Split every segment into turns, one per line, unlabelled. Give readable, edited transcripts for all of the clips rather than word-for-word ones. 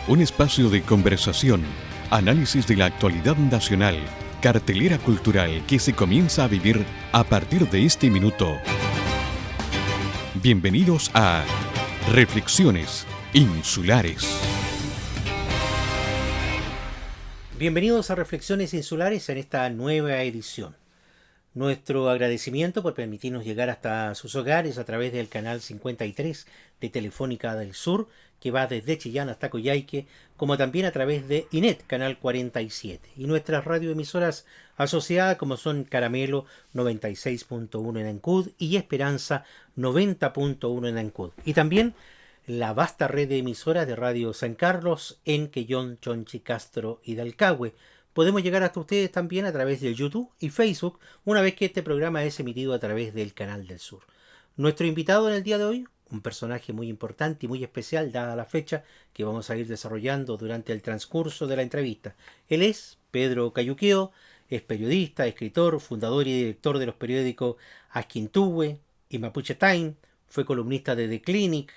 Un espacio de conversación, análisis de la actualidad nacional, cartelera cultural que se comienza a vivir a partir de este minuto. Bienvenidos a Reflexiones Insulares.
Bienvenidos a Reflexiones Insulares en esta nueva edición. Nuestro agradecimiento por permitirnos llegar hasta sus hogares a través del canal 53 de Telefónica del Sur, que va desde Chillán hasta Coyhaique, como también a través de INET, canal 47, y nuestras radioemisoras asociadas como son Caramelo 96.1 en Ancud y Esperanza 90.1 en Ancud. Y también la vasta red de emisoras de Radio San Carlos en Quellón, Chonchi, Castro y Dalcahue. Podemos llegar hasta ustedes también a través del YouTube y Facebook, una vez que este programa es emitido a través del Canal del Sur. Nuestro invitado en el día de hoy, un personaje muy importante y muy especial dada la fecha que vamos a ir desarrollando durante el transcurso de la entrevista. Él es Pedro Cayuqueo, es periodista, escritor, fundador y director de los periódicos Asquintúe y Mapuche Time, fue columnista de The Clinic,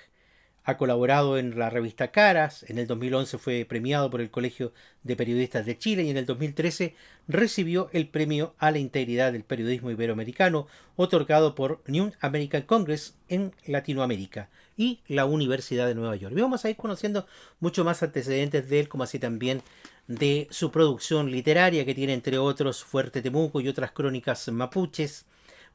ha colaborado en la revista Caras, en el 2011 fue premiado por el Colegio de Periodistas de Chile y en el 2013 recibió el Premio a la Integridad del Periodismo Iberoamericano, otorgado por New American Congress en Latinoamérica y la Universidad de Nueva York. Y vamos a ir conociendo mucho más antecedentes de él, como así también de su producción literaria, que tiene entre otros Fuerte Temuco y otras crónicas mapuches,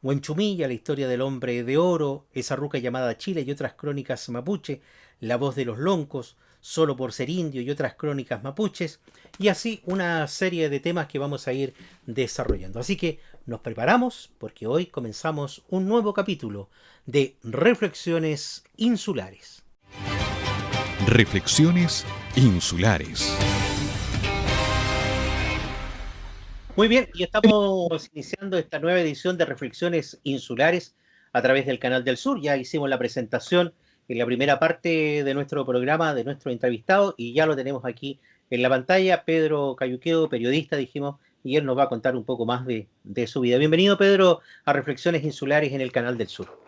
Huenchumilla, la historia del hombre de oro, esa ruca llamada Chile y otras crónicas mapuche, La voz de los loncos, Solo por ser indio y otras crónicas mapuches, y así una serie de temas que vamos a ir desarrollando. Así que nos preparamos porque hoy comenzamos un nuevo capítulo de Reflexiones Insulares.
Reflexiones Insulares.
Muy bien, y estamos iniciando esta nueva edición de Reflexiones Insulares a través del Canal del Sur. Ya hicimos la presentación en la primera parte de nuestro programa, de nuestro entrevistado, y ya lo tenemos aquí en la pantalla. Pedro Cayuqueo, periodista, dijimos, y él nos va a contar un poco más de su vida. Bienvenido, Pedro, a Reflexiones Insulares en el Canal del Sur.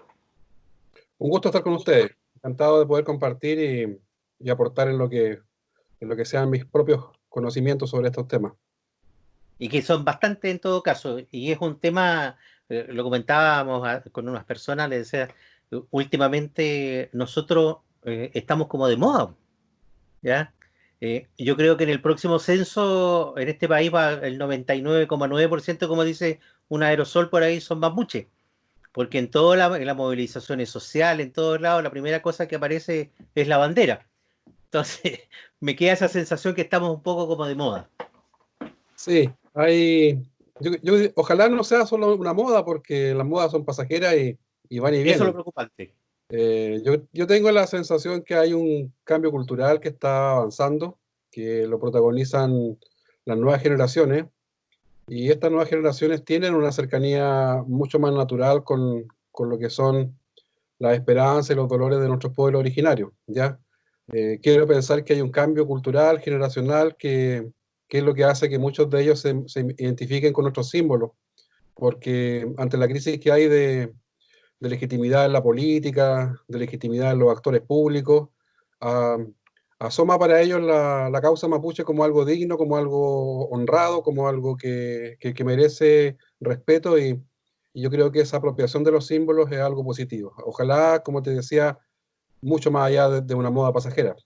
Un gusto estar con ustedes. Encantado de poder compartir y aportar en lo que sean mis propios conocimientos sobre estos temas.
Y que son bastante en todo caso, y es un tema, lo comentábamos con unas personas, les decía, últimamente nosotros estamos como de moda, ¿ya? Yo creo que en el próximo censo, en este país, va el 99,9%, como dice un aerosol por ahí, son mapuches, porque en todas las movilizaciones sociales, en todos lados, la primera cosa que aparece es la bandera. Entonces, me queda esa sensación que estamos un poco como de moda.
Sí, ojalá no sea solo una moda, porque las modas son pasajeras y van y
Eso es lo
vienen.
preocupante.
Yo tengo la sensación que hay un cambio cultural que está avanzando, que lo protagonizan las nuevas generaciones, y estas nuevas generaciones tienen una cercanía mucho más natural con lo que son las esperanzas y los dolores de nuestros pueblos originarios, ¿ya? Quiero pensar que hay un cambio cultural, generacional, que es lo que hace que muchos de ellos se identifiquen con nuestros símbolos, porque ante la crisis que hay de legitimidad en la política, de legitimidad en los actores públicos, ah, asoma para ellos la causa mapuche como algo digno, como algo honrado, como algo que merece respeto, y yo creo que esa apropiación de los símbolos es algo positivo. Ojalá, como te decía, mucho más allá de una moda pasajera.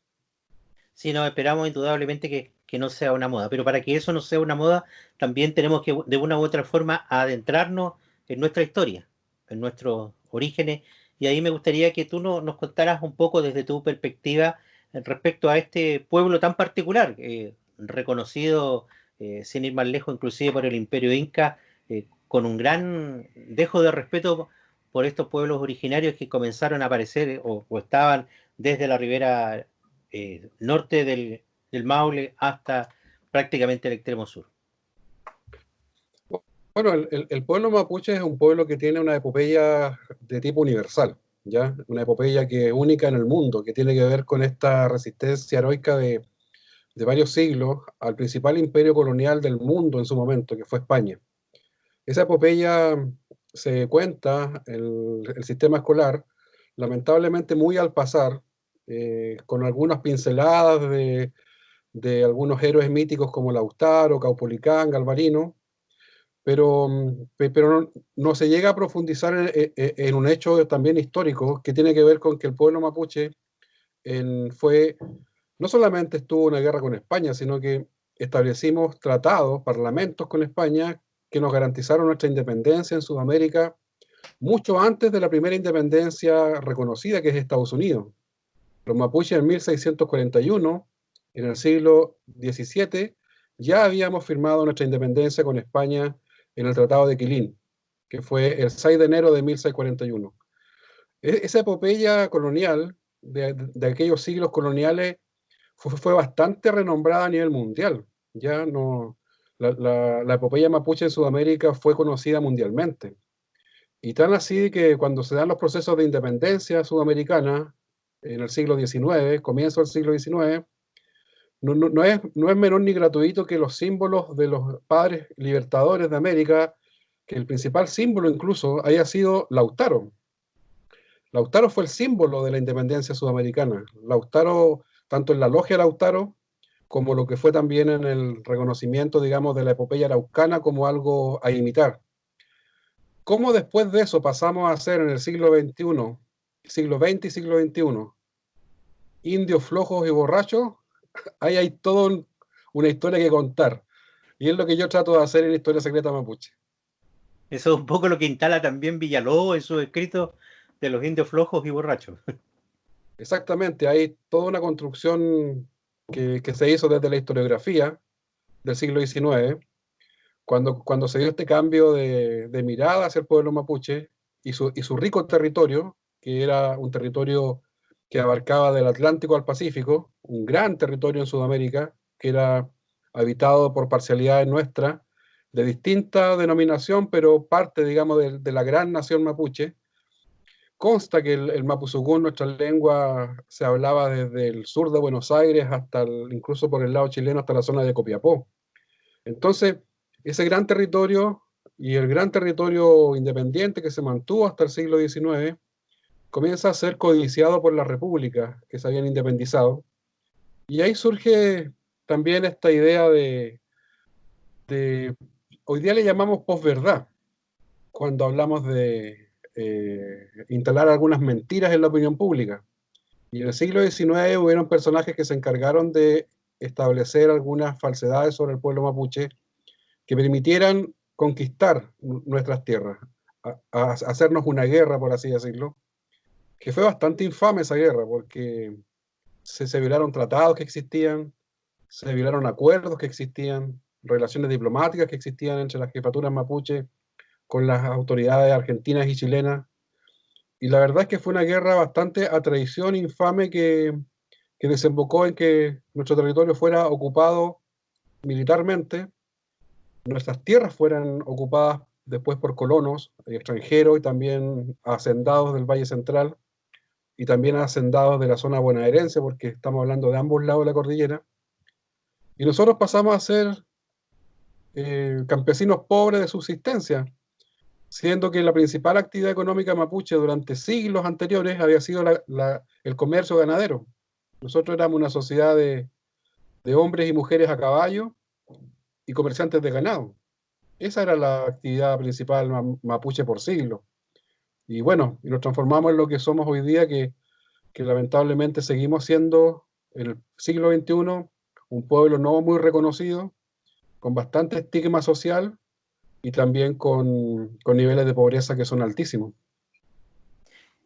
Sí, no, esperamos indudablemente que no sea una moda, pero para que eso no sea una moda, también tenemos que de una u otra forma adentrarnos en nuestra historia, en nuestros orígenes, y ahí me gustaría que tú nos contaras un poco desde tu perspectiva respecto a este pueblo tan particular, reconocido, sin ir más lejos, inclusive por el Imperio Inca, con un gran dejo de respeto por estos pueblos originarios que comenzaron a aparecer o estaban desde la ribera norte del Maule hasta prácticamente el extremo sur.
Bueno, el pueblo mapuche es un pueblo que tiene una epopeya de tipo universal, ¿ya? Una epopeya que es única en el mundo, que tiene que ver con esta resistencia heroica de varios siglos al principal imperio colonial del mundo en su momento, que fue España. Esa epopeya se cuenta en el sistema escolar, lamentablemente muy al pasar, con algunas pinceladas de algunos héroes míticos como Lautaro, Caupolicán, Galvarino, pero no se llega a profundizar en un hecho también histórico que tiene que ver con que el pueblo mapuche no solamente estuvo en una guerra con España, sino que establecimos tratados, parlamentos con España que nos garantizaron nuestra independencia en Sudamérica mucho antes de la primera independencia reconocida, que es Estados Unidos. Los mapuches en 1641, en el siglo XVII, ya habíamos firmado nuestra independencia con España en el Tratado de Quilín, que fue el 6 de enero de 1641. Esa epopeya colonial de aquellos siglos coloniales fue bastante renombrada a nivel mundial. Ya no, la epopeya mapuche en Sudamérica fue conocida mundialmente. Y tan así que cuando se dan los procesos de independencia sudamericana en el siglo XIX, comienzo del siglo XIX, no es menor ni gratuito que los símbolos de los padres libertadores de América, que el principal símbolo incluso haya sido Lautaro. Lautaro fue el símbolo de la independencia sudamericana. Lautaro, tanto en la logia Lautaro, como lo que fue también en el reconocimiento, digamos, de la epopeya araucana como algo a imitar. ¿Cómo después de eso pasamos a ser en el siglo XXI, siglo XX y siglo XXI, indios flojos y borrachos? Ahí hay toda una historia que contar. Y es lo que yo trato de hacer en Historia Secreta Mapuche.
Eso es un poco lo que instala también Villalobos en sus escritos de los indios flojos y borrachos.
Exactamente, hay toda una construcción que se hizo desde la historiografía del siglo XIX, cuando se dio este cambio de mirada hacia el pueblo mapuche y su rico territorio, que era un territorio que abarcaba del Atlántico al Pacífico, un gran territorio en Sudamérica, que era habitado por parcialidades nuestras, de distinta denominación, pero parte, digamos, de la gran nación mapuche. Consta que el mapuzungún, nuestra lengua, se hablaba desde el sur de Buenos Aires hasta incluso por el lado chileno hasta la zona de Copiapó. Entonces, ese gran territorio y el gran territorio independiente que se mantuvo hasta el siglo XIX comienza a ser codiciado por las repúblicas que se habían independizado. Y ahí surge también esta idea hoy día le llamamos posverdad, cuando hablamos de instalar algunas mentiras en la opinión pública. Y en el siglo XIX hubieron personajes que se encargaron de establecer algunas falsedades sobre el pueblo mapuche que permitieran conquistar nuestras tierras, a hacernos una guerra, por así decirlo, que fue bastante infame esa guerra, porque se violaron tratados que existían, se violaron acuerdos que existían, relaciones diplomáticas que existían entre las jefaturas mapuche con las autoridades argentinas y chilenas. Y la verdad es que fue una guerra bastante a traición infame que desembocó en que nuestro territorio fuera ocupado militarmente, nuestras tierras fueran ocupadas después por colonos extranjeros y también hacendados del Valle Central y también hacendados de la zona bonaerense, porque estamos hablando de ambos lados de la cordillera. Y nosotros pasamos a ser campesinos pobres de subsistencia, siendo que la principal actividad económica mapuche durante siglos anteriores había sido el comercio ganadero. Nosotros éramos una sociedad de hombres y mujeres a caballo y comerciantes de ganado. Esa era la actividad principal mapuche por siglo. Y bueno, y nos transformamos en lo que somos hoy día, que lamentablemente seguimos siendo, en el siglo XXI, un pueblo no muy reconocido, con bastante estigma social y también con niveles de pobreza que son altísimos.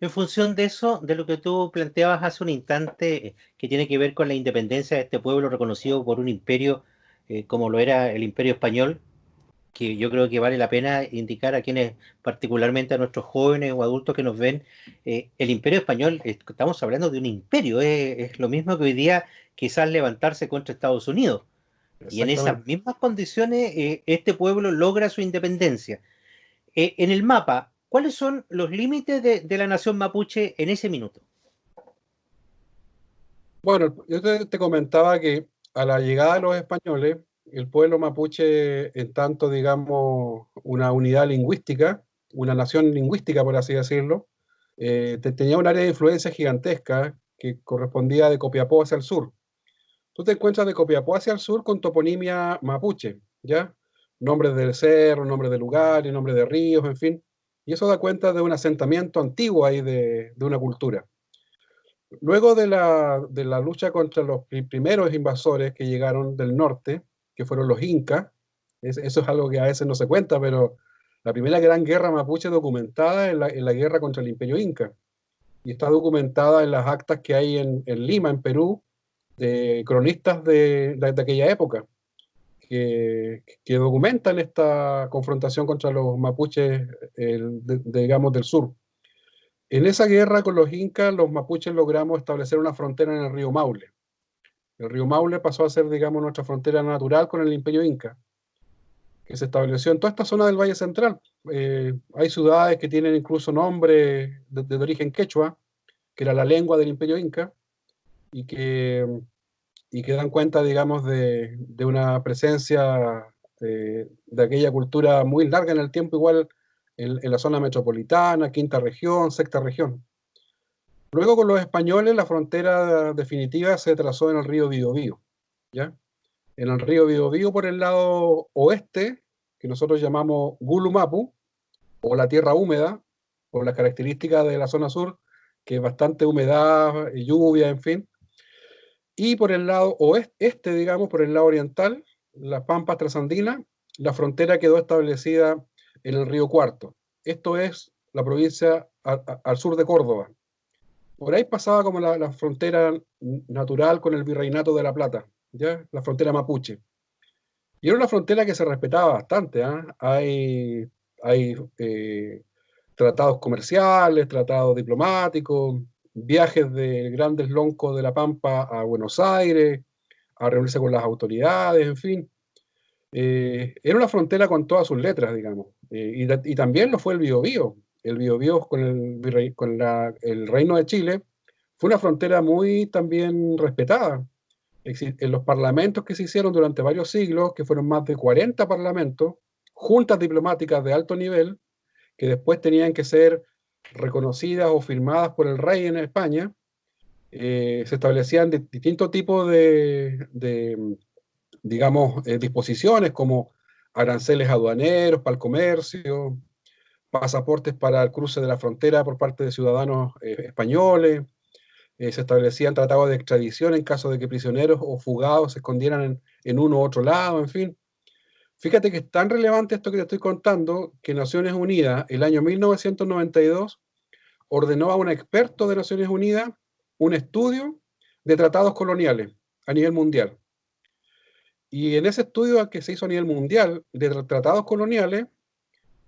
En función de eso, de lo que tú planteabas hace un instante, que tiene que ver con la independencia de este pueblo reconocido por un imperio como lo era el Imperio Español, que yo creo que vale la pena indicar a quienes, particularmente a nuestros jóvenes o adultos que nos ven, el Imperio Español, estamos hablando de un imperio, es lo mismo que hoy día quizás levantarse contra Estados Unidos. Y en esas
Exactamente.
mismas condiciones, este pueblo logra su independencia. En el mapa, ¿cuáles son los límites de la nación mapuche en ese minuto?
Bueno, yo te comentaba que a la llegada de los españoles, el pueblo mapuche, en tanto, digamos, una unidad lingüística, una nación lingüística, por así decirlo, tenía un área de influencia gigantesca que correspondía de Copiapó hacia el sur. tú te encuentras de Copiapó hacia el sur con toponimia mapuche, ¿ya? Nombres del cerro, nombres de lugares, nombres de ríos, en fin. Y eso da cuenta de un asentamiento antiguo ahí de una cultura. Luego de la lucha contra los primeros invasores que llegaron del norte, que fueron los incas, eso es algo que a veces no se cuenta, pero la primera gran guerra mapuche documentada es la guerra contra el imperio inca. Y está documentada en las actas que hay en Lima, en Perú, de cronistas de aquella época, que documentan esta confrontación contra los mapuches, digamos, del sur. En esa guerra con los incas, los mapuches logramos establecer una frontera en el río Maule. El río Maule pasó a ser, digamos, nuestra frontera natural con el imperio inca, que se estableció en toda esta zona del Valle Central. Hay ciudades que tienen incluso nombre de origen quechua, que era la lengua del imperio inca, y que, y que dan cuenta, digamos, de una presencia de aquella cultura muy larga en el tiempo, igual en la zona metropolitana, quinta región, sexta región. Luego con los españoles la frontera definitiva se trazó en el río Biobío, ¿ya? En el río Biobío por el lado oeste, que nosotros llamamos Gulumapu, o la tierra húmeda, por las características de la zona sur, que es bastante humedad, lluvia, en fin. Y por el lado oeste, digamos, por el lado oriental, las pampas trasandinas, la frontera quedó establecida en el río Cuarto. Esto es la provincia al sur de Córdoba. Por ahí pasaba como la frontera natural con el Virreinato de La Plata, ¿ya? La frontera mapuche. Y era una frontera que se respetaba bastante, ¿eh? Hay tratados comerciales, tratados diplomáticos, viajes de grandes loncos de La Pampa a Buenos Aires, a reunirse con las autoridades, en fin. Era una frontera con todas sus letras, digamos. Y también lo fue el Biobío. El Biobío con el Reino de Chile fue una frontera muy también respetada. En los parlamentos que se hicieron durante varios siglos, que fueron más de 40 parlamentos, juntas diplomáticas de alto nivel, que después tenían que ser reconocidas o firmadas por el rey en España, se establecían distintos tipos digamos, disposiciones como aranceles aduaneros para el comercio, pasaportes para el cruce de la frontera por parte de ciudadanos españoles, se establecían tratados de extradición en caso de que prisioneros o fugados se escondieran en uno u otro lado, en fin. Fíjate que es tan relevante esto que te estoy contando que Naciones Unidas, el año 1992, ordenó a un experto de Naciones Unidas un estudio de tratados coloniales a nivel mundial. Y en ese estudio que se hizo a nivel mundial de tratados coloniales,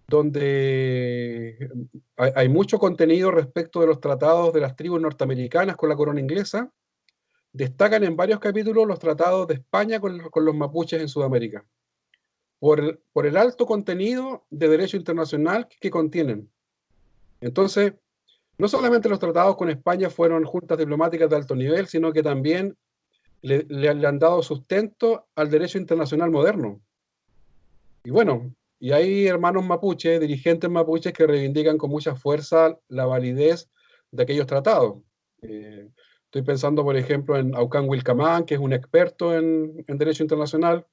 donde hay mucho contenido respecto de los tratados de las tribus norteamericanas con la corona inglesa, destacan en varios capítulos los tratados de España con los mapuches en Sudamérica, por el alto contenido de derecho internacional que contienen. Entonces, no solamente los tratados con España fueron juntas diplomáticas de alto nivel, sino que también le han dado sustento al derecho internacional moderno. Y bueno, y hay hermanos mapuches, dirigentes mapuches que reivindican con mucha fuerza la validez de aquellos tratados. Estoy pensando, por ejemplo, en Aucán Wilcamán, que es un experto en derecho internacional,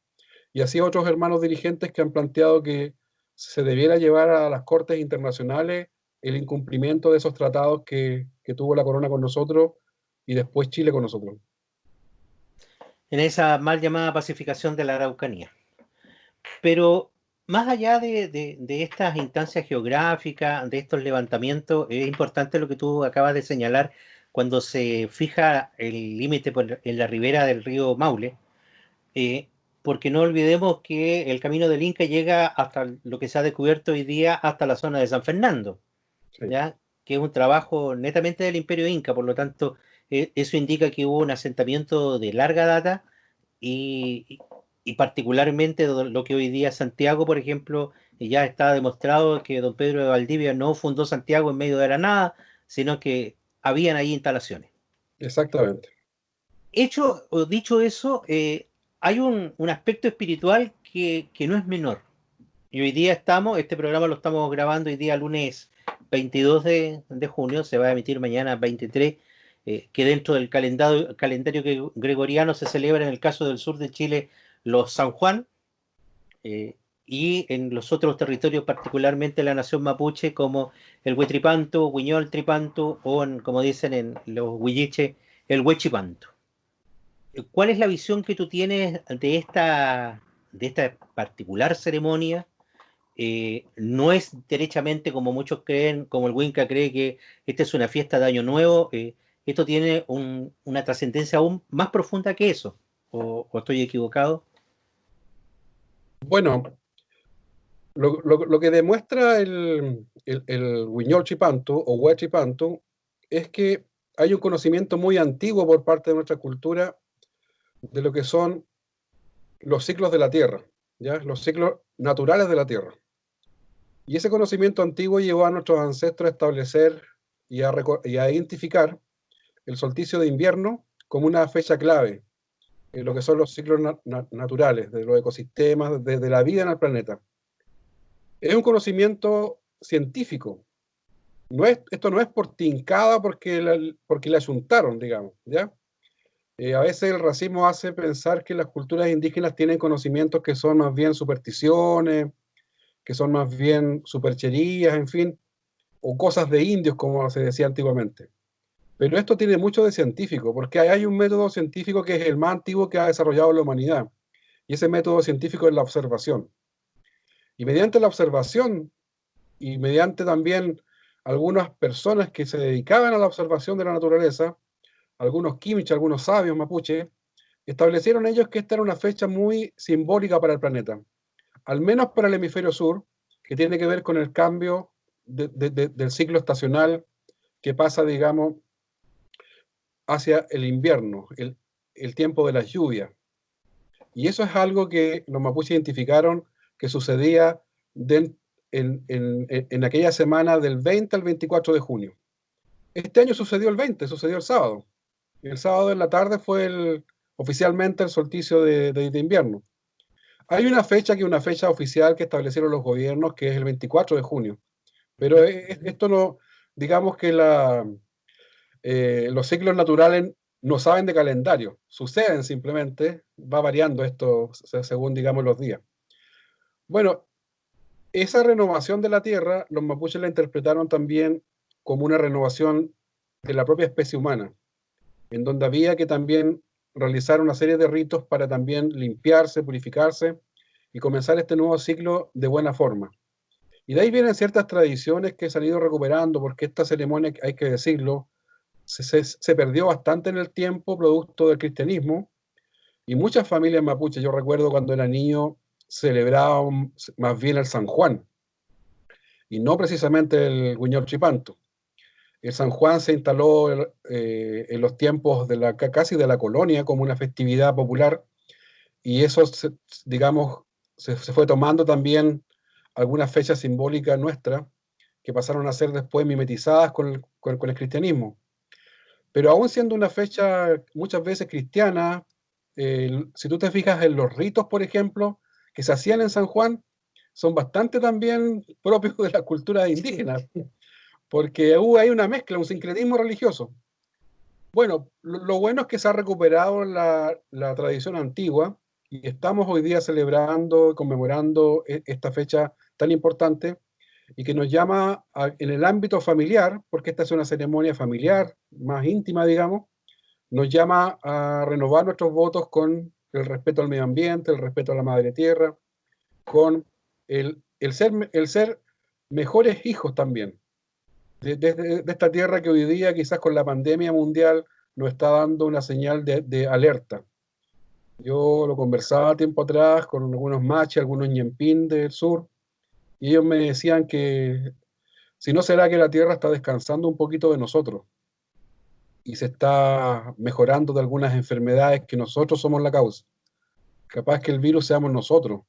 y así otros hermanos dirigentes que han planteado que se debiera llevar a las cortes internacionales el incumplimiento de esos tratados que tuvo la corona con nosotros y después Chile con nosotros.
En esa mal llamada pacificación de la Araucanía. Pero más allá de estas instancias geográficas, de estos levantamientos, es importante lo que tú acabas de señalar cuando se fija el límite en la ribera del río Maule, eh, porque no olvidemos que el camino del Inca llega hasta lo que se ha descubierto hoy día, hasta la zona de San Fernando,
Sí.
¿ya? Que es un trabajo netamente del Imperio Inca, por lo tanto, eso indica que hubo un asentamiento de larga data y, y particularmente lo que hoy día es Santiago, por ejemplo, ya está demostrado que don Pedro de Valdivia no fundó Santiago en medio de la nada, sino que habían ahí instalaciones.
Exactamente.
Hecho o dicho eso, hay un aspecto espiritual que no es menor. Y hoy día este programa lo estamos grabando hoy día lunes 22 de junio, se va a emitir mañana 23. que dentro del calendario gregoriano se celebra en el caso del sur de Chile los San Juan, eh, y en los otros territorios, particularmente la nación mapuche, como el Huitripantu, Huiñol Tripantu, o como dicen en los huilliches, el Huechipantu. ¿Cuál es la visión que tú tienes de esta particular ceremonia? No es derechamente como muchos creen, como el Winca cree que esta es una fiesta de Año Nuevo. Esto tiene una trascendencia aún más profunda que eso. ¿O estoy equivocado?
Bueno, lo que demuestra el Huiñol Chipantu o Huachipantu es que hay un conocimiento muy antiguo por parte de nuestra cultura de lo que son los ciclos de la Tierra, ¿ya? Los ciclos naturales de la Tierra. Y ese conocimiento antiguo llevó a nuestros ancestros a establecer y a identificar el solsticio de invierno como una fecha clave en lo que son los ciclos naturales, de los ecosistemas, de la vida en el planeta. Es un conocimiento científico. Esto no es por tincada porque la ayuntaron, digamos, ¿ya? A veces el racismo hace pensar que las culturas indígenas tienen conocimientos que son más bien supersticiones, que son más bien supercherías, en fin, o cosas de indios, como se decía antiguamente. Pero esto tiene mucho de científico, porque hay un método científico que es el más antiguo que ha desarrollado la humanidad, y ese método científico es la observación. Y mediante la observación, y mediante también algunas personas que se dedicaban a la observación de la naturaleza, algunos quimiches, algunos sabios mapuche, establecieron ellos que esta era una fecha muy simbólica para el planeta, al menos para el hemisferio sur, que tiene que ver con el cambio del ciclo estacional que pasa, digamos, hacia el invierno, el tiempo de las lluvias. Y eso es algo que los mapuches identificaron que sucedía en aquella semana del 20 al 24 de junio. Este año sucedió el 20, sucedió el sábado. El sábado en la tarde fue oficialmente el solsticio de invierno. Hay una fecha que es una fecha oficial que establecieron los gobiernos, que es el 24 de junio. Pero esto no, digamos que los ciclos naturales no saben de calendario, suceden simplemente, va variando esto según, digamos, los días. Bueno, esa renovación de la tierra, los mapuches la interpretaron también como una renovación de la propia especie humana, en donde había que también realizar una serie de ritos para también limpiarse, purificarse y comenzar este nuevo ciclo de buena forma. Y de ahí vienen ciertas tradiciones que se han ido recuperando, porque esta ceremonia, hay que decirlo, se perdió bastante en el tiempo producto del cristianismo, y muchas familias mapuches, yo recuerdo cuando era niño, celebraban más bien el San Juan, y no precisamente el Guiñol Chipanto. El San Juan se instaló en los tiempos casi de la colonia como una festividad popular, y eso, digamos, se fue tomando también algunas fechas simbólicas nuestras que pasaron a ser después mimetizadas con el cristianismo. Pero aún siendo una fecha muchas veces cristiana, si tú te fijas en los ritos, por ejemplo, que se hacían en San Juan, son bastante también propios de la cultura indígena, porque hay una mezcla, un sincretismo religioso. Bueno, lo bueno es que se ha recuperado la tradición antigua y estamos hoy día celebrando, conmemorando esta fecha tan importante y que nos llama en el ámbito familiar, porque esta es una ceremonia familiar, más íntima, digamos, nos llama a renovar nuestros votos con el respeto al medio ambiente, el respeto a la madre tierra, con el ser mejores hijos también de esta tierra que hoy día quizás con la pandemia mundial nos está dando una señal de alerta. Yo lo conversaba tiempo atrás con algunos machi, algunos ñempín del sur, y ellos me decían que si no será que la tierra está descansando un poquito de nosotros y se está mejorando de algunas enfermedades que nosotros somos la causa. Capaz que el virus seamos nosotros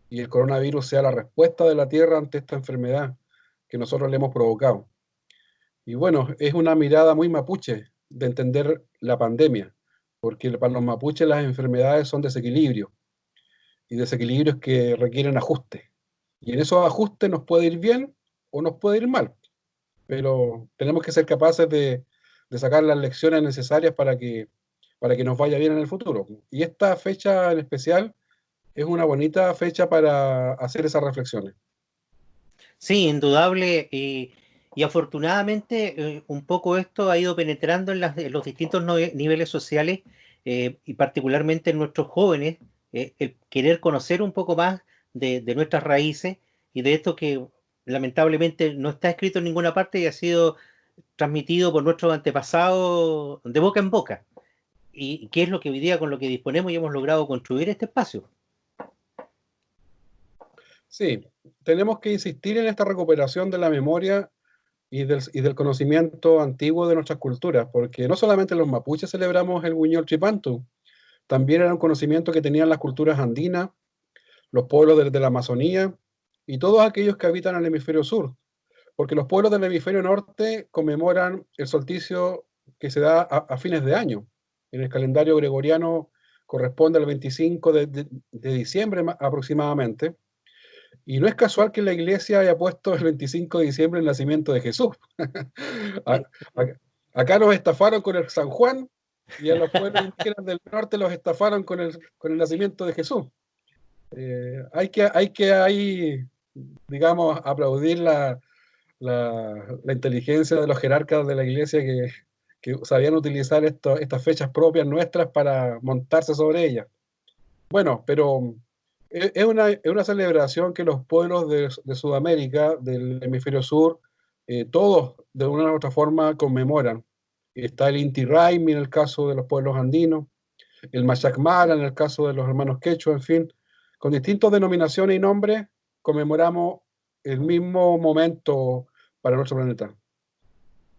y el coronavirus sea la respuesta de la tierra ante esta enfermedad que nosotros le hemos provocado. Y bueno, es una mirada muy mapuche de entender la pandemia, porque para los mapuches las enfermedades son desequilibrios y desequilibrios que requieren ajuste. Y en esos ajustes nos puede ir bien o nos puede ir mal, pero tenemos que ser capaces de sacar las lecciones necesarias para que nos vaya bien en el futuro. Y esta fecha en especial es una bonita fecha para hacer esas reflexiones.
Sí, indudable. Y afortunadamente un poco esto ha ido penetrando en los distintos niveles sociales y particularmente en nuestros jóvenes, el querer conocer un poco más de nuestras raíces y de esto que lamentablemente no está escrito en ninguna parte y ha sido transmitido por nuestros antepasados de boca en boca. Y qué es lo que hoy día con lo que disponemos y hemos logrado construir este espacio.
Sí, tenemos que insistir en esta recuperación de la memoria y del conocimiento antiguo de nuestras culturas, porque no solamente los mapuches celebramos el Huiñol Chipantu, también era un conocimiento que tenían las culturas andinas, los pueblos de la Amazonía y todos aquellos que habitan el hemisferio sur, porque los pueblos del hemisferio norte conmemoran el solsticio que se da a fines de año. En el calendario gregoriano corresponde al 25 de diciembre aproximadamente, y no es casual que la iglesia haya puesto el 25 de diciembre el nacimiento de Jesús. A- a- Acá nos estafaron con el San Juan y a los pueblos indígenas del norte los estafaron con el nacimiento de Jesús. Hay que ahí, digamos, aplaudir la inteligencia de los jerarcas de la iglesia que sabían utilizar estas fechas propias nuestras para montarse sobre ellas. Bueno, pero es una celebración que los pueblos de Sudamérica, del hemisferio sur, todos de una u otra forma conmemoran. Está el Inti Raymi en el caso de los pueblos andinos, el Machac Mara en el caso de los hermanos quechua, en fin, con distintas denominaciones y nombres, conmemoramos el mismo momento para nuestro planeta.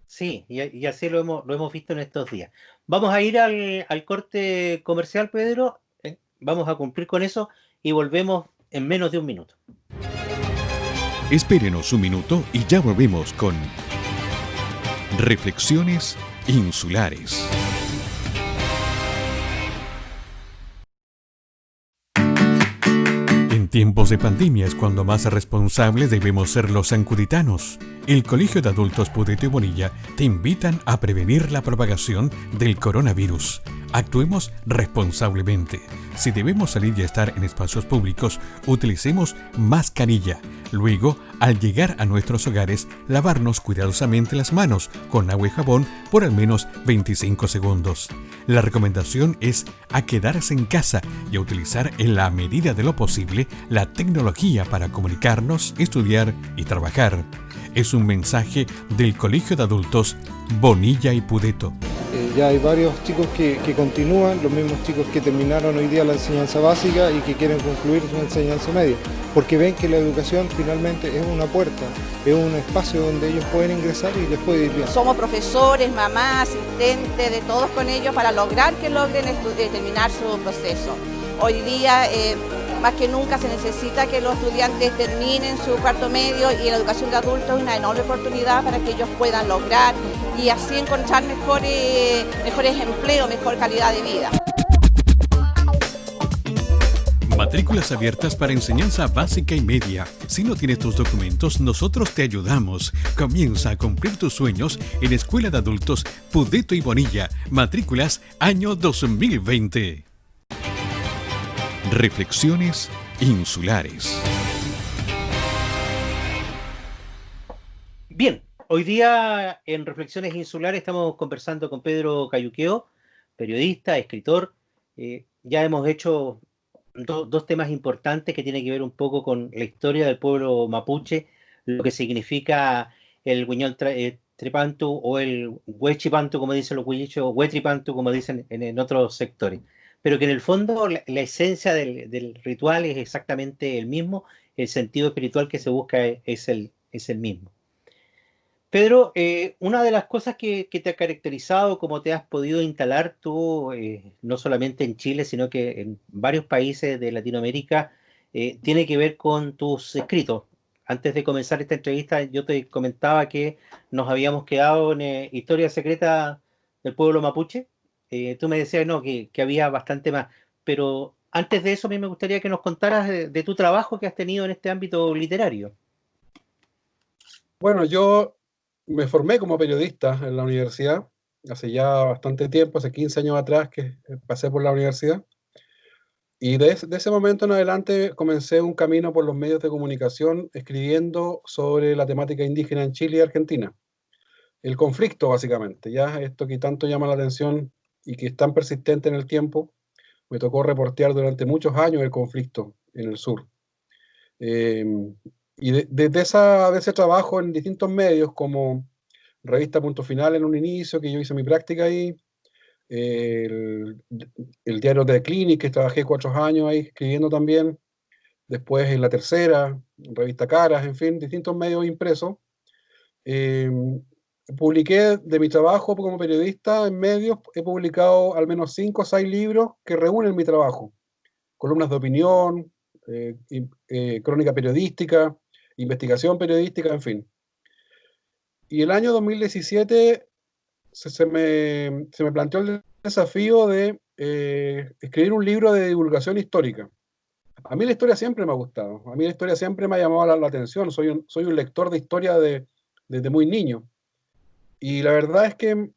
Sí, y así lo hemos visto en estos días. Vamos a ir al corte comercial, Pedro. Vamos a cumplir con eso y volvemos en menos de un minuto.
Espérenos un minuto y ya volvemos con Reflexiones Insulares. En tiempos de pandemia es cuando más responsables debemos ser los sancuditanos. El Colegio de Adultos Pudeto y Bonilla te invitan a prevenir la propagación del coronavirus. Actuemos responsablemente. Si debemos salir y estar en espacios públicos, utilicemos mascarilla. Luego, al llegar a nuestros hogares, lavarnos cuidadosamente las manos con agua y jabón por al menos 25 segundos. La recomendación es a quedarse en casa y a utilizar en la medida de lo posible la tecnología para comunicarnos, estudiar y trabajar. Es un mensaje del Colegio de Adultos Bonilla y Pudeto.
Ya hay varios chicos que continúan, los mismos chicos que terminaron hoy día la enseñanza básica y que quieren concluir su enseñanza media, porque ven que la educación finalmente es una puerta, es un espacio donde ellos pueden ingresar y les puede ir bien.
Somos profesores, mamás, asistentes, de todos con ellos para lograr que logren terminar su proceso. Hoy día, más que nunca, se necesita que los estudiantes terminen su cuarto medio y la educación de adultos es una enorme oportunidad para que ellos puedan lograr y así encontrar mejores empleos, mejor calidad de vida.
Matrículas abiertas para enseñanza básica y media. Si no tienes tus documentos, nosotros te ayudamos. Comienza a cumplir tus sueños en Escuela de Adultos Pudeto y Bonilla. Matrículas año 2020. Reflexiones Insulares.
Bien, hoy día en Reflexiones Insulares estamos conversando con Pedro Cayuqueo, periodista, escritor. Ya hemos hecho dos temas importantes que tienen que ver un poco con la historia del pueblo mapuche, lo que significa el Huiñol Tripantu o el Huechipantu, como dicen los huillichos, o Huetripantu, como dicen en otros sectores. Pero que en el fondo la esencia del ritual es exactamente el mismo, el sentido espiritual que se busca es el mismo. Pedro, una de las cosas que te ha caracterizado, como te has podido instalar tú, no solamente en Chile, sino que en varios países de Latinoamérica, tiene que ver con tus escritos. Antes de comenzar esta entrevista, yo te comentaba que nos habíamos quedado en Historia Secreta del Pueblo Mapuche. Tú me decías no, que había bastante más, pero antes de eso a mí me gustaría que nos contaras de tu trabajo que has tenido en este ámbito literario.
Bueno, yo me formé como periodista en la universidad hace ya bastante tiempo, hace 15 años atrás que pasé por la universidad. Y de ese momento en adelante comencé un camino por los medios de comunicación escribiendo sobre la temática indígena en Chile y Argentina. El conflicto, básicamente, ya esto que tanto llama la atención y que es tan persistente en el tiempo. Me tocó reportear durante muchos años el conflicto en el sur. Eh, y de ese trabajo en distintos medios, como Revista Punto Final en un inicio, que yo hice mi práctica ahí, el, el diario The Clinic, que trabajé 4 años ahí escribiendo también, después en La Tercera, Revista Caras, en fin, distintos medios impresos. Eh, Publiqué de mi trabajo como periodista en medios, he publicado al menos 5 o 6 libros que reúnen mi trabajo: columnas de opinión, crónica periodística, investigación periodística, en fin. Y el año 2017 se me planteó el desafío de escribir un libro de divulgación histórica. A mí la historia siempre me ha gustado, a mí la historia siempre me ha llamado la atención, soy un lector de historia desde muy niño. Y la verdad es que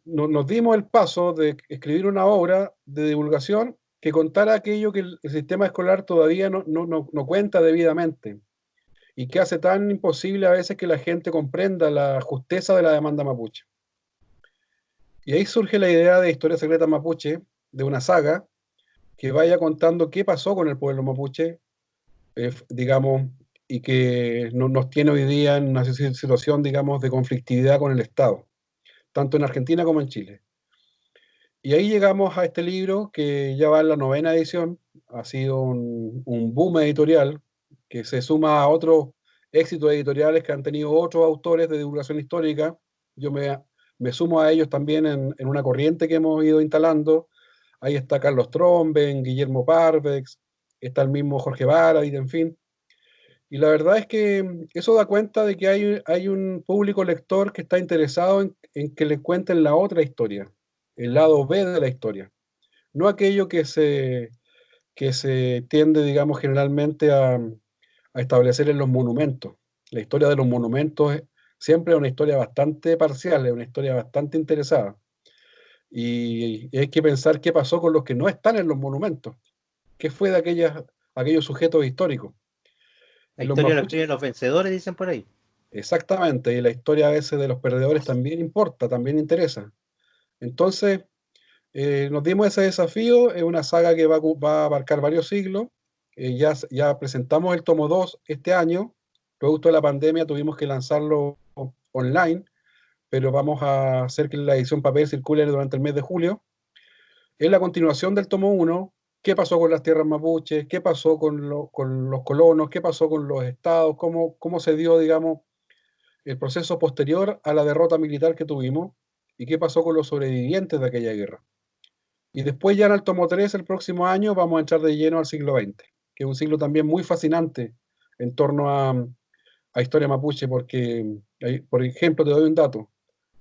nos dimos el paso de escribir una obra de divulgación que contara aquello que el sistema escolar todavía no cuenta debidamente y que hace tan imposible a veces que la gente comprenda la justeza de la demanda mapuche. Y ahí surge la idea de Historia Secreta Mapuche, de una saga que vaya contando qué pasó con el pueblo mapuche, digamos, y que nos tiene hoy día en una situación, digamos, de conflictividad con el Estado, tanto en Argentina como en Chile. Y ahí llegamos a este libro que ya va en la 9ª edición, ha sido un boom editorial que se suma a otros éxitos editoriales que han tenido otros autores de divulgación histórica. Yo me sumo a ellos también en una corriente que hemos ido instalando. Ahí está Carlos Tromben, Guillermo Parvex, está el mismo Jorge Baradit, en fin. Y la verdad es que eso da cuenta de que hay un público lector que está interesado en que le cuenten la otra historia, el lado B de la historia, no aquello que se tiende, digamos, generalmente a establecer en los monumentos. La historia de los monumentos siempre es una historia bastante parcial, es una historia bastante interesada. Y hay que pensar qué pasó con los que no están en los monumentos, qué fue de aquellos sujetos históricos.
La
Y los
historia la
mapuches,
escriben los vencedores, dicen por ahí.
exactamente, y la historia a veces de los perdedores también importa, también interesa. Entonces, nos dimos ese desafío, es una saga que va a abarcar varios siglos. Ya presentamos el tomo 2 este año, producto de la pandemia tuvimos que lanzarlo online, pero vamos a hacer que la edición papel circule durante el mes de julio. Es la continuación del tomo 1, qué pasó con las tierras mapuches, qué pasó con los colonos, qué pasó con los estados, cómo se dio, digamos, el proceso posterior a la derrota militar que tuvimos y qué pasó con los sobrevivientes de aquella guerra. Y después ya en el tomo 3, el próximo año, vamos a entrar de lleno al siglo XX, que es un siglo también muy fascinante en torno a historia mapuche, porque, por ejemplo, te doy un dato.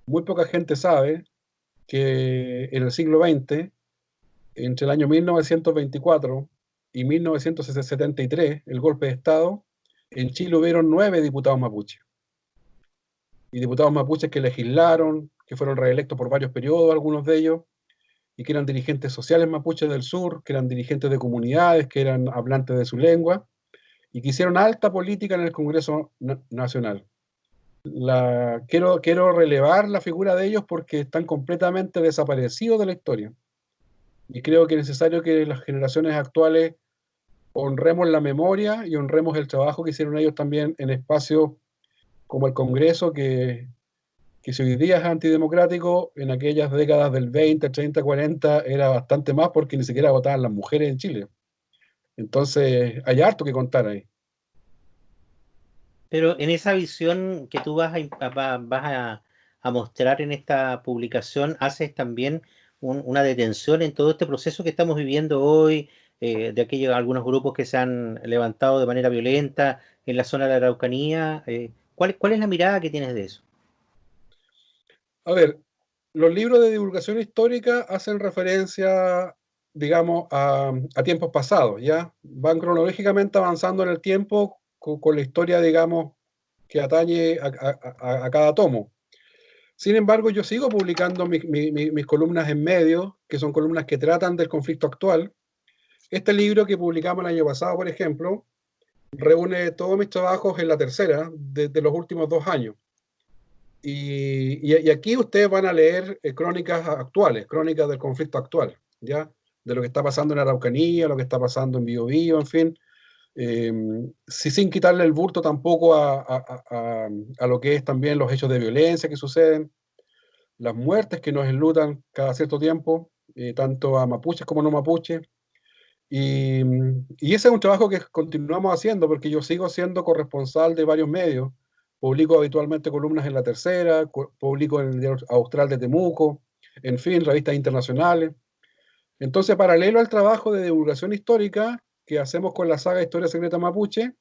Muy poca gente sabe que en el siglo XX, entre el año 1924 y 1973, el golpe de Estado, en Chile hubieron 9 diputados mapuches. Y diputados mapuches que legislaron, que fueron reelectos por varios periodos, algunos de ellos, y que eran dirigentes sociales mapuches del sur, que eran dirigentes de comunidades, que eran hablantes de su lengua, y que hicieron alta política en el Congreso Nacional. Quiero relevar la figura de ellos porque están completamente desaparecidos de la historia. Y creo que es necesario que las generaciones actuales honremos la memoria y honremos el trabajo que hicieron ellos también en espacios como el Congreso, que si hoy día es antidemocrático, en aquellas décadas del 20, 30, 40 era bastante más porque ni siquiera votaban las mujeres en Chile. Entonces hay harto que contar ahí.
Pero en esa visión que tú a mostrar en esta publicación, haces también una detención en todo este proceso que estamos viviendo hoy, de aquellos algunos grupos que se han levantado de manera violenta en la zona de la Araucanía. ¿Cuál es la mirada que tienes de eso?
A ver, los libros de divulgación histórica hacen referencia, digamos, a tiempos pasados, ¿ya? Van cronológicamente avanzando en el tiempo con la historia, digamos, que atañe a cada tomo. Sin embargo, yo sigo publicando mis columnas en medios, que son columnas que tratan del conflicto actual. Este libro que publicamos el año pasado, por ejemplo, reúne todos mis trabajos en La Tercera de los últimos 2 años. Y aquí ustedes van a leer crónicas actuales, crónicas del conflicto actual, ¿ya? De lo que está pasando en Araucanía, lo que está pasando en Biobío, en fin. Sin quitarle el bulto tampoco a lo que es también los hechos de violencia que suceden, las muertes que nos enlutan cada cierto tiempo, tanto a mapuches como no mapuches. Y ese es un trabajo que continuamos haciendo porque yo sigo siendo corresponsal de varios medios. Publico habitualmente columnas en La Tercera, publico en el Diario Austral de Temuco, en fin, revistas internacionales. Entonces, paralelo al trabajo de divulgación histórica que hacemos con la saga Historia Secreta Mapuche,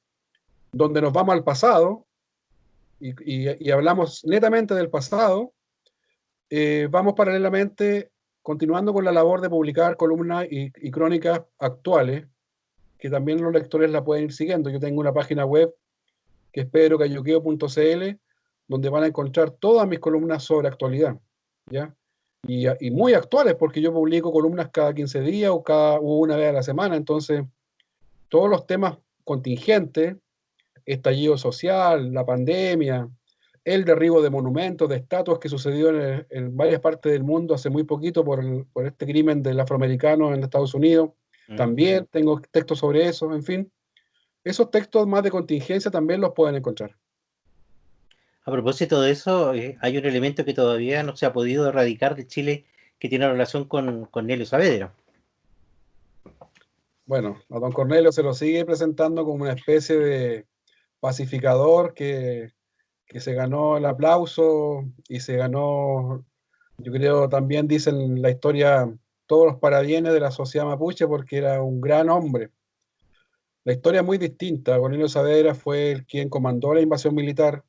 donde nos vamos al pasado y hablamos netamente del pasado, vamos paralelamente continuando con la labor de publicar columnas y crónicas actuales, que también los lectores la pueden ir siguiendo. Yo tengo una página web que es pedrocayuqueo.cl, donde van a encontrar todas mis columnas sobre actualidad, ¿ya? Y muy actuales, porque yo publico columnas cada 15 días o una vez a la semana, entonces todos los temas contingentes, estallido social, la pandemia, el derribo de monumentos, de estatuas que sucedió en varias partes del mundo hace muy poquito por este crimen del afroamericano en Estados Unidos. También tengo textos sobre eso, en fin. Esos textos más de contingencia también los pueden encontrar.
A propósito de eso, hay un elemento que todavía no se ha podido erradicar de Chile que tiene relación con Cornelio Saavedra.
Bueno, a don Cornelio se lo sigue presentando como una especie de pacificador que se ganó el aplauso y se ganó, yo creo, también dicen la historia, todos los parabienes de la sociedad mapuche porque era un gran hombre. La historia es muy distinta. Cornelio Saavedra fue el quien comandó la invasión militar,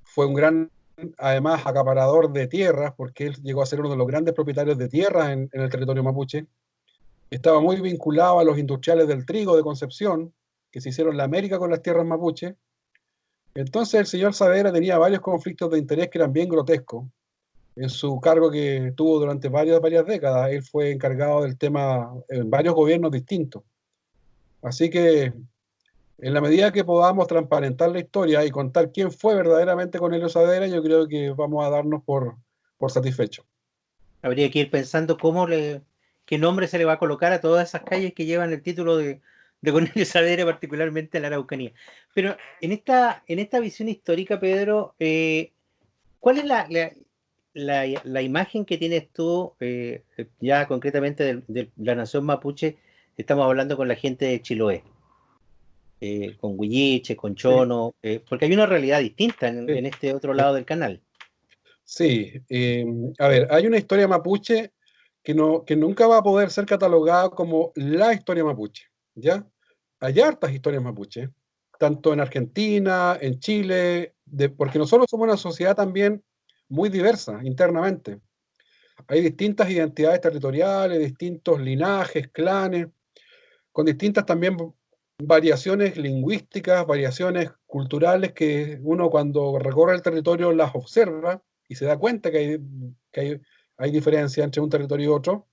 fue un gran, además, acaparador de tierras, porque él llegó a ser uno de los grandes propietarios de tierras en el territorio mapuche. Estaba muy vinculado a los industriales del trigo de Concepción, que se hicieron la América con las tierras mapuche. Entonces el señor Saavedra tenía varios conflictos de interés que eran bien grotescos. En su cargo que tuvo durante varias décadas, él fue encargado del tema en varios gobiernos distintos. Así que en la medida que podamos transparentar la historia y contar quién fue verdaderamente Cornelio Saavedra, yo creo que vamos a darnos por satisfechos.
Habría que ir pensando qué nombre se le va a colocar a todas esas calles que llevan el título de Cornelio Saavedra, particularmente en la Araucanía. Pero en esta visión histórica, Pedro, ¿cuál es la imagen que tienes tú, ya concretamente de la nación mapuche? Estamos hablando con la gente de Chiloé, con Huilliche, con Chono, porque hay una realidad distinta en este otro lado del canal.
Sí, a ver, hay una historia mapuche que nunca va a poder ser catalogada como la historia mapuche, ¿ya? Hay hartas historias mapuche, tanto en Argentina, en Chile, porque nosotros somos una sociedad también muy diversa internamente. Hay distintas identidades territoriales, distintos linajes, clanes, con distintas también variaciones lingüísticas, variaciones culturales que uno cuando recorre el territorio las observa y se da cuenta que hay diferencia entre un territorio y otro.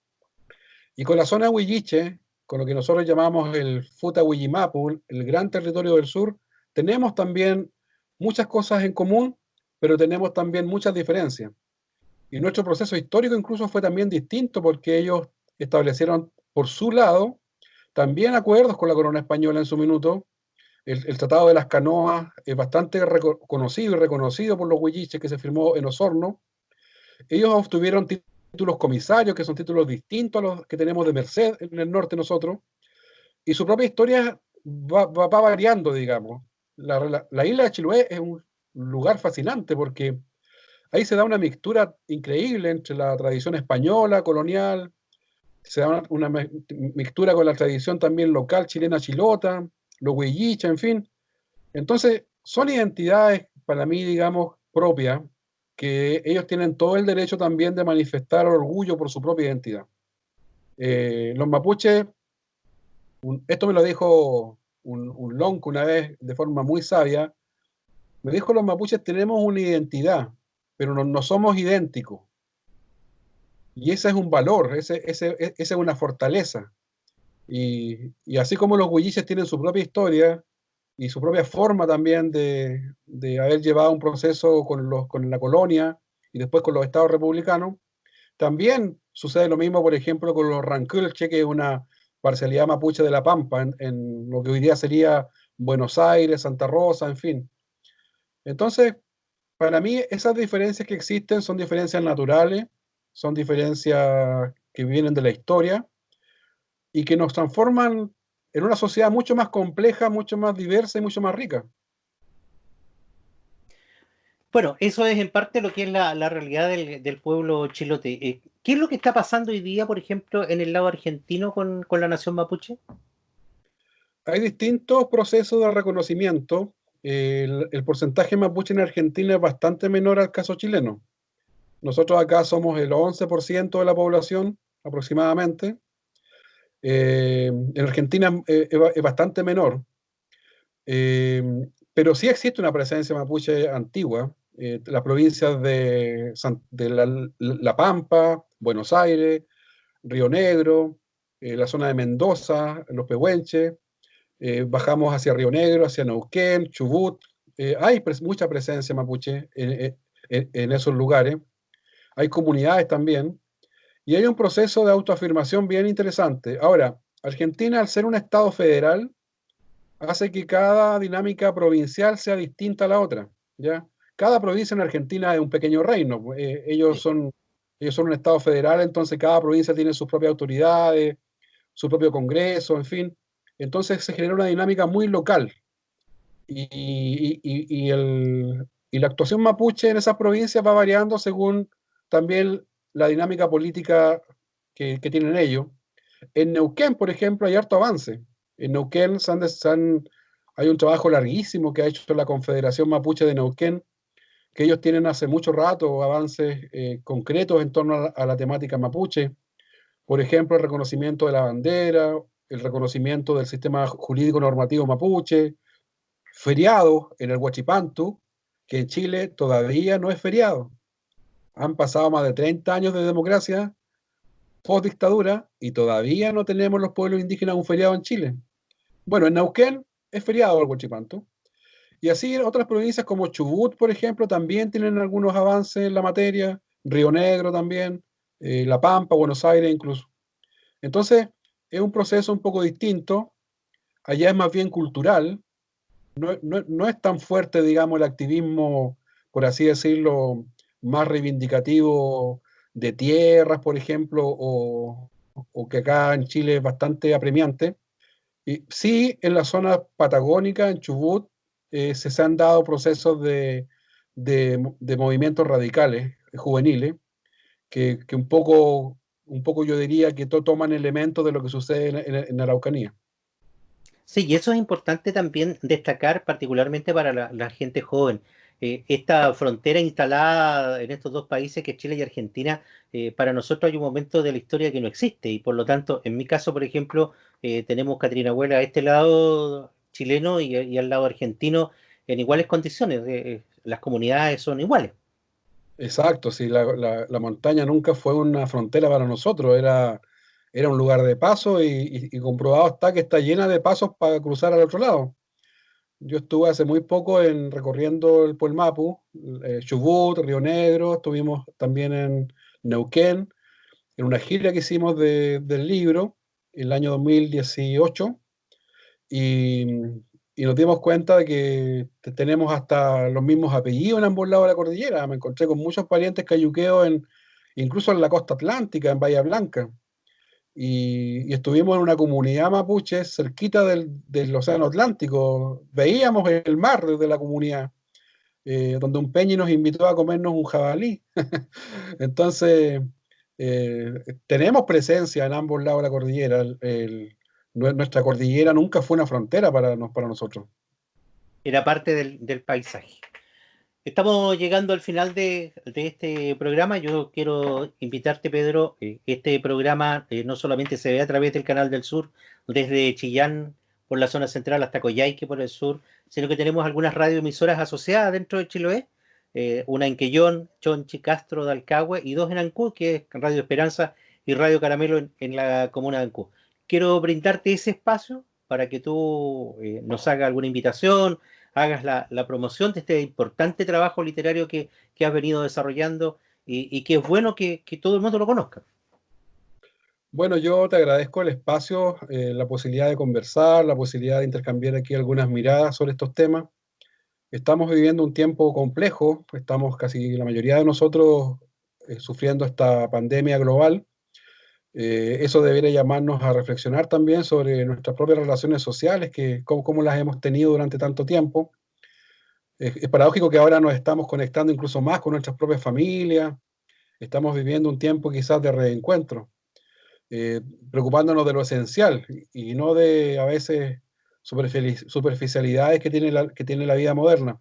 Y con la zona Huilliche, con lo que nosotros llamamos el Futa Huillimapu, el gran territorio del sur, tenemos también muchas cosas en común, pero tenemos también muchas diferencias. Y nuestro proceso histórico incluso fue también distinto porque ellos establecieron por su lado también acuerdos con la corona española en su minuto. El Tratado de las Canoas es bastante conocido y reconocido por los huilliches que se firmó en Osorno. Ellos obtuvieron títulos comisarios, que son títulos distintos a los que tenemos de merced en el norte nosotros, y su propia historia va variando, digamos. La isla de Chiloé es un lugar fascinante porque ahí se da una mixtura increíble entre la tradición española, colonial, se da una mixtura con la tradición también local chilena chilota, los huilliches, en fin. Entonces, son identidades para mí, digamos, propias, que ellos tienen todo el derecho también de manifestar orgullo por su propia identidad. Los mapuches, esto me lo dijo un lonco una vez de forma muy sabia, me dijo: los mapuches tenemos una identidad, pero no somos idénticos. Y ese es un valor, esa es una fortaleza. Y así como los huilliches tienen su propia historia y su propia forma también de haber llevado un proceso con la colonia y después con los estados republicanos, también sucede lo mismo, por ejemplo, con los Ranculche, que es una parcialidad mapuche de La Pampa, en lo que hoy día sería Buenos Aires, Santa Rosa, en fin. Entonces, para mí, esas diferencias que existen son diferencias naturales, son diferencias que vienen de la historia y que nos transforman en una sociedad mucho más compleja, mucho más diversa y mucho más rica.
Bueno, eso es en parte lo que es la realidad del pueblo chilote. ¿Qué es lo que está pasando hoy día, por ejemplo, en el lado argentino con la nación mapuche?
Hay distintos procesos de reconocimiento. El porcentaje mapuche en Argentina es bastante menor al caso chileno. Nosotros acá somos el 11% de la población aproximadamente. En Argentina es bastante menor. Eh, pero sí existe una presencia mapuche antigua. Las provincias de la Pampa, Buenos Aires, Río Negro, la zona de Mendoza, los Pehuenches, bajamos hacia Río Negro, hacia Neuquén, Chubut. Hay mucha presencia mapuche en esos lugares. Hay comunidades también. Y hay un proceso de autoafirmación bien interesante. Ahora, Argentina, al ser un estado federal, hace que cada dinámica provincial sea distinta a la otra, ¿ya? Cada provincia en Argentina es un pequeño reino.
Sí.
Ellos son un estado federal, entonces cada provincia tiene sus propias autoridades, su propio congreso, en fin. Entonces se genera una dinámica muy local. Y la actuación mapuche en esas provincias va variando según también la dinámica política que tienen ellos. En Neuquén, por ejemplo, hay harto avance. En Neuquén hay un trabajo larguísimo que ha hecho la Confederación Mapuche de Neuquén, que ellos tienen hace mucho rato avances concretos en torno a la temática mapuche. Por ejemplo, el reconocimiento de la bandera, el reconocimiento del sistema jurídico normativo mapuche, feriado en el Huachipantu, que en Chile todavía no es feriado. Han pasado más de 30 años de democracia post dictadura y todavía no tenemos los pueblos indígenas un feriado en Chile. Bueno, en Neuquén es feriado el Huachipantu. Y así en otras provincias como Chubut, por ejemplo, también tienen algunos avances en la materia, Río Negro también, La Pampa, Buenos Aires incluso. Entonces, es un proceso un poco distinto. Allá es más bien cultural. No es tan fuerte, digamos, el activismo, por así decirlo, más reivindicativo de tierras, por ejemplo, o que acá en Chile es bastante apremiante. Y sí, en la zona patagónica, en Chubut, se han dado procesos de movimientos radicales, juveniles, que un poco yo diría que toman elementos de lo que sucede en Araucanía.
Sí, y eso es importante también destacar, particularmente para la gente joven. Esta frontera instalada en estos dos países, que es Chile y Argentina, para nosotros hay un momento de la historia que no existe, y por lo tanto, en mi caso, por ejemplo, tenemos Catrinahuela a este lado chileno y al lado argentino en iguales condiciones. Las comunidades son iguales.
Exacto, sí, la montaña nunca fue una frontera para nosotros, era un lugar de paso y comprobado está que está llena de pasos para cruzar al otro lado. Yo estuve hace muy poco recorriendo el Puelmapu, Chubut, Río Negro, estuvimos también en Neuquén, en una gira que hicimos del libro en el año 2018 y, y nos dimos cuenta de que tenemos hasta los mismos apellidos en ambos lados de la cordillera. Me encontré con muchos parientes cayuqueos incluso en la costa atlántica, en Bahía Blanca. Y estuvimos en una comunidad mapuche cerquita del Océano Atlántico. Veíamos el mar desde la comunidad, donde un peñi nos invitó a comernos un jabalí. Entonces, tenemos presencia en ambos lados de la cordillera. Nuestra cordillera nunca fue una frontera para nosotros.
Era parte del paisaje. Estamos llegando al final de este programa. Yo quiero invitarte, Pedro. Este programa no solamente se ve a través del Canal del Sur, desde Chillán por la zona central hasta Coyhaique por el sur, sino que tenemos algunas radioemisoras asociadas dentro de Chiloé. una en Quellón, Chonchi, Castro, Dalcahue y 2 en Ancud, que es Radio Esperanza y Radio Caramelo en la comuna de Ancud. Quiero brindarte ese espacio para que tú nos hagas alguna invitación, hagas la promoción de este importante trabajo literario que has venido desarrollando y que es bueno que todo el mundo lo conozca.
Bueno, yo te agradezco el espacio, la posibilidad de conversar, la posibilidad de intercambiar aquí algunas miradas sobre estos temas. Estamos viviendo un tiempo complejo, estamos casi la mayoría de nosotros sufriendo esta pandemia global. Eso debería llamarnos a reflexionar también sobre nuestras propias relaciones sociales, cómo las hemos tenido durante tanto tiempo. Es paradójico que ahora nos estamos conectando incluso más con nuestras propias familias, estamos viviendo un tiempo quizás de reencuentro, preocupándonos de lo esencial y no de a veces superficialidades que tiene la vida moderna.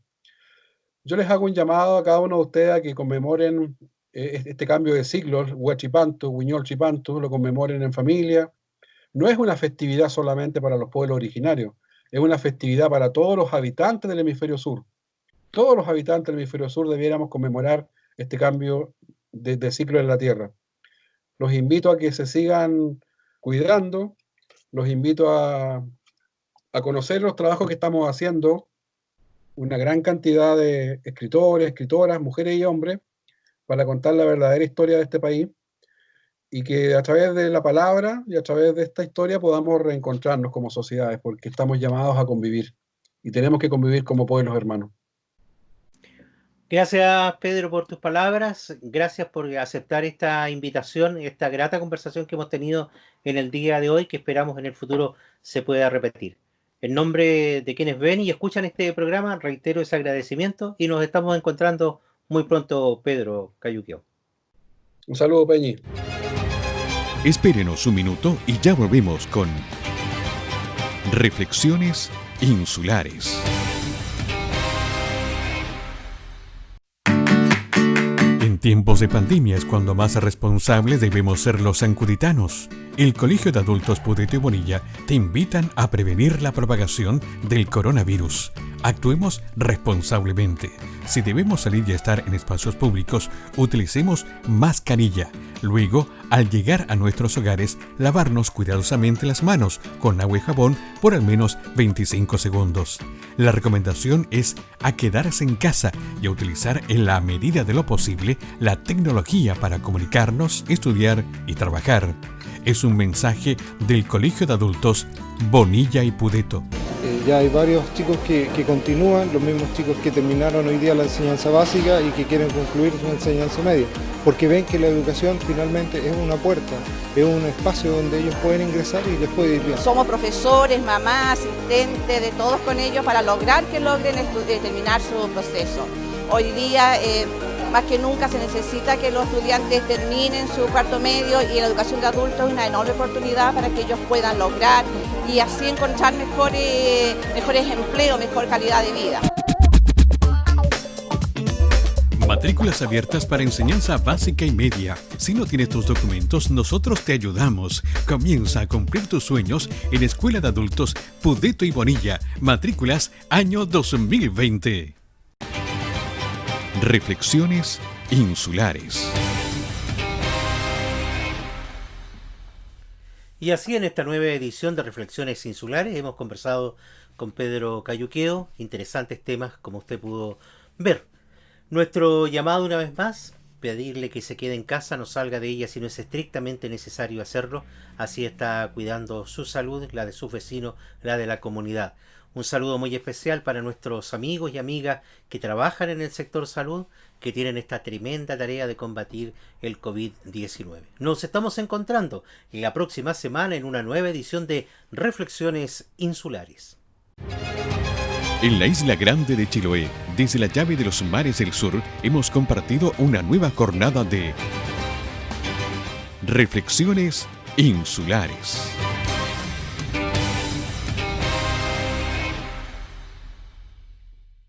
Yo les hago un llamado a cada uno de ustedes a que conmemoren este cambio de siglo, Huachipantu, Huiñol Chipantu, lo conmemoren en familia. No es una festividad solamente para los pueblos originarios, es una festividad para todos los habitantes del hemisferio sur. Todos los habitantes del hemisferio sur debiéramos conmemorar este cambio de ciclo en la Tierra. Los invito a que se sigan cuidando, los invito a conocer los trabajos que estamos haciendo, una gran cantidad de escritores, escritoras, mujeres y hombres, para contar la verdadera historia de este país, y que a través de la palabra y a través de esta historia podamos reencontrarnos como sociedades, porque estamos llamados a convivir, y tenemos que convivir como pueblos hermanos.
Gracias, Pedro, por tus palabras. Gracias por aceptar esta invitación, esta grata conversación que hemos tenido en el día de hoy, que esperamos en el futuro se pueda repetir. En nombre de quienes ven y escuchan este programa, reitero ese agradecimiento y nos estamos encontrando muy pronto, Pedro Cayuqueo.
Un saludo, Peñi.
Espérenos un minuto y ya volvemos con Reflexiones Insulares. En tiempos de pandemia es cuando más responsables debemos ser los sancuditanos. El Colegio de Adultos Pudeto y Bonilla te invitan a prevenir la propagación del coronavirus. Actuemos responsablemente. Si debemos salir y estar en espacios públicos, utilicemos mascarilla. Luego, al llegar a nuestros hogares, lavarnos cuidadosamente las manos con agua y jabón por al menos 25 segundos. La recomendación es a quedarse en casa y a utilizar en la medida de lo posible la tecnología para comunicarnos, estudiar y trabajar. Es un mensaje del Colegio de Adultos Bonilla y Pudeto.
Ya hay varios chicos que continúan, los mismos chicos que terminaron hoy día la enseñanza básica y que quieren concluir su enseñanza media, porque ven que la educación finalmente es una puerta, es un espacio donde ellos pueden ingresar y les puede ir bien.
Somos profesores, mamás, asistentes, de todos con ellos para lograr que logren terminar su proceso. Hoy día, más que nunca, se necesita que los estudiantes terminen su cuarto medio y la educación de adultos es una enorme oportunidad para que ellos puedan lograr y así encontrar mejores empleos, mejor calidad de vida.
Matrículas abiertas para enseñanza básica y media. Si no tienes tus documentos, nosotros te ayudamos. Comienza a cumplir tus sueños en Escuela de Adultos Pudeto y Bonilla. Matrículas año 2020. Reflexiones Insulares.
Y así en esta nueva edición de Reflexiones Insulares hemos conversado con Pedro Cayuqueo, interesantes temas como usted pudo ver. Nuestro llamado una vez más, pedirle que se quede en casa, no salga de ella si no es estrictamente necesario hacerlo, así está cuidando su salud, la de sus vecinos, la de la comunidad. Un saludo muy especial para nuestros amigos y amigas que trabajan en el sector salud, que tienen esta tremenda tarea de combatir el COVID-19. Nos estamos encontrando la próxima semana en una nueva edición de Reflexiones Insulares.
En la isla grande de Chiloé, desde la llave de los mares del sur, hemos compartido una nueva jornada de Reflexiones Insulares.